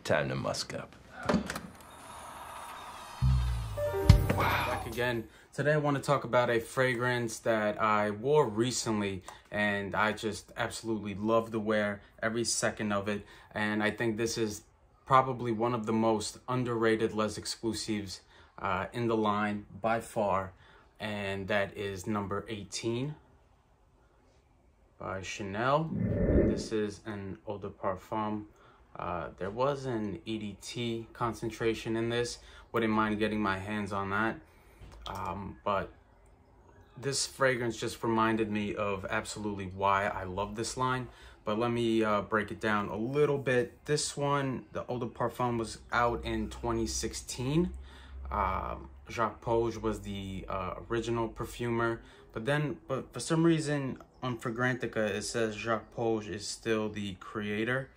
Time to musk up. Back again. Today I want to talk about a fragrance that I wore recently and I just absolutely love to wear every second of it. And I think this is probably one of the most underrated Les Exclusives in the line by far. And that is number 18 by Chanel. And this is an Eau De Parfum. There was an EDT concentration in this. Wouldn't mind getting my hands on that. But this fragrance just reminded me of absolutely why I love this line. But let me break it down a little bit. This one, the Eau De Parfum, was out in 2016. Jacques Poge was the original perfumer. But for some reason on Fragrantica, it says Jacques Poge is still the creator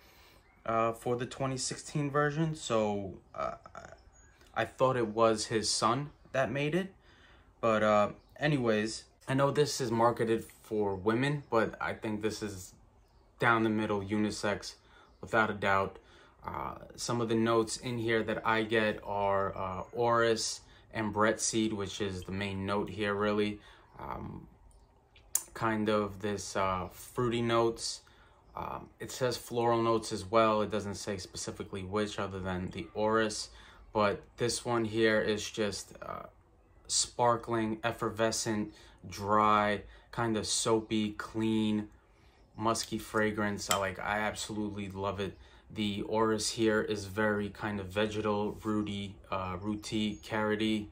for the 2016 version. So I thought it was his son that made it. But anyways, I know this is marketed for women, but I think this is down the middle, unisex, without a doubt. Some of the notes in here that I get are orris and Brett seed, which is the main note here, really. Kind of this fruity notes. It says floral notes as well. It doesn't say specifically which other than the orris. But this one here is just sparkling, effervescent, dry, kind of soapy, clean, musky fragrance. I absolutely love it. The orris here is very kind of vegetal, rooty, carroty.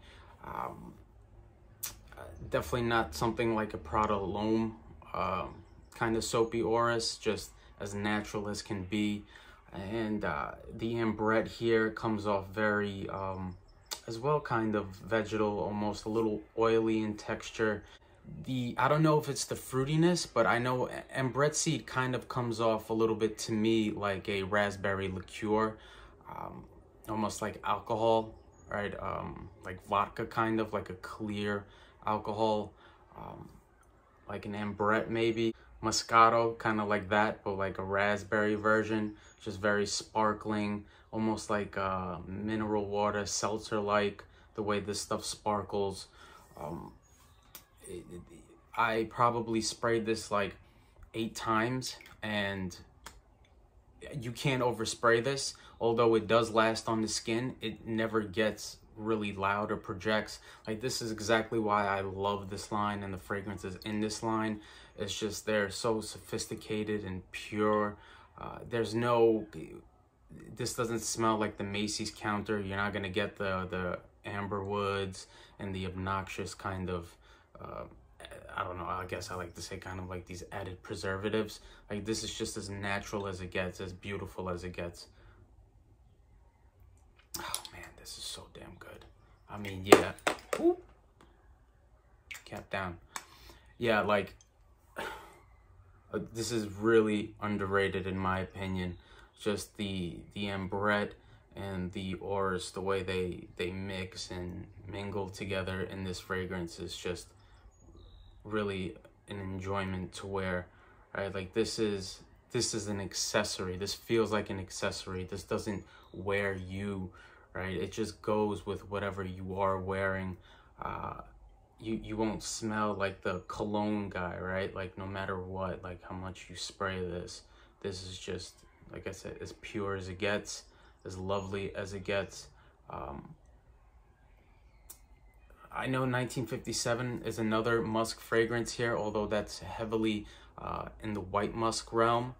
Definitely not something like a Prada L'Homme kind of soapy orris, just as natural as can be. And the ambrette here comes off very, as well, kind of vegetal, almost a little oily in texture. I don't know if it's the fruitiness, but I know ambrette seed kind of comes off a little bit to me like a raspberry liqueur, almost like alcohol, right? Like vodka, kind of like a clear alcohol, like an ambrette maybe. Moscato, kind of like that, but like a raspberry version, just very sparkling, almost like mineral water, seltzer-like, the way this stuff sparkles. I probably sprayed this like 8 times, and you can't overspray this. Although it does last on the skin, it never gets really loud or projects. Like, this is exactly why I love this line and the fragrances in this line. It's just they're so sophisticated and pure. This doesn't smell like the Macy's counter. You're not gonna get the amber woods and the obnoxious kind of I don't know, I guess I like to say kind of like these added preservatives. Like, this is just as natural as it gets, as beautiful as it gets. Oh man, this is so damn good. I mean, yeah. Ooh. Cap down. Yeah, like, this is really underrated in my opinion. Just the ambrette and the orris, the way they mix and mingle together in this fragrance is just really an enjoyment to wear, right? Like, this is an accessory. This feels like an accessory. This doesn't wear you, right? It just goes with whatever you are wearing. You won't smell like the cologne guy, right? Like, no matter what, like how much you spray this is just, like I said, as pure as it gets, as lovely as it gets. I know 1957 is another musk fragrance here, although that's heavily in the white musk realm.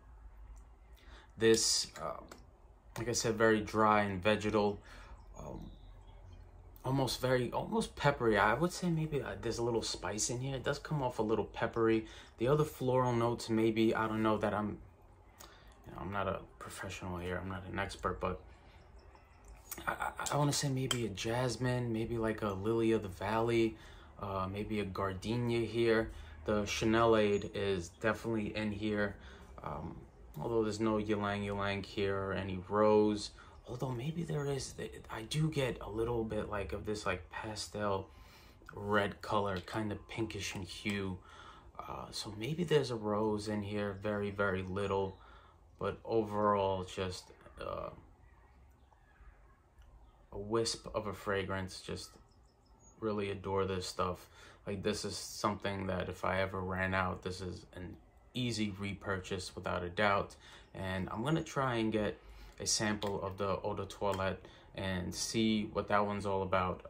This, like I said, very dry and vegetal, almost peppery. I would say maybe there's a little spice in here. It does come off a little peppery. The other floral notes, maybe, I don't know that I'm not a professional here. I'm not an expert, but I want to say maybe a jasmine, maybe like a lily of the valley, maybe a gardenia here. The Chanelade is definitely in here, although there's no ylang ylang here or any rose. Although maybe there is. I do get a little bit like of this like pastel red color, kind of pinkish in hue. So maybe there's a rose in here, very, very little. But overall, just a wisp of a fragrance. Just really adore this stuff. Like, this is something that if I ever ran out, this is an easy repurchase without a doubt. And I'm gonna try and get a sample of the Eau de Toilette and see what that one's all about.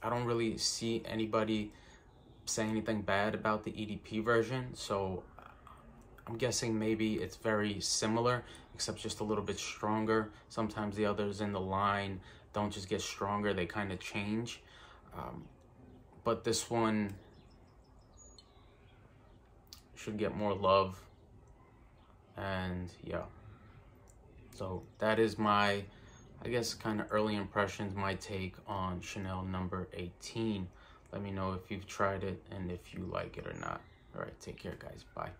I don't really see anybody say anything bad about the EDP version, so I'm guessing maybe it's very similar, except just a little bit stronger. Sometimes the others in the line don't just get stronger, they kind of change. But this one should get more love. And yeah, so that is my, I guess, kind of early impressions, my take on Chanel number 18. Let me know if you've tried it and if you like it or not. All right, take care, guys. Bye.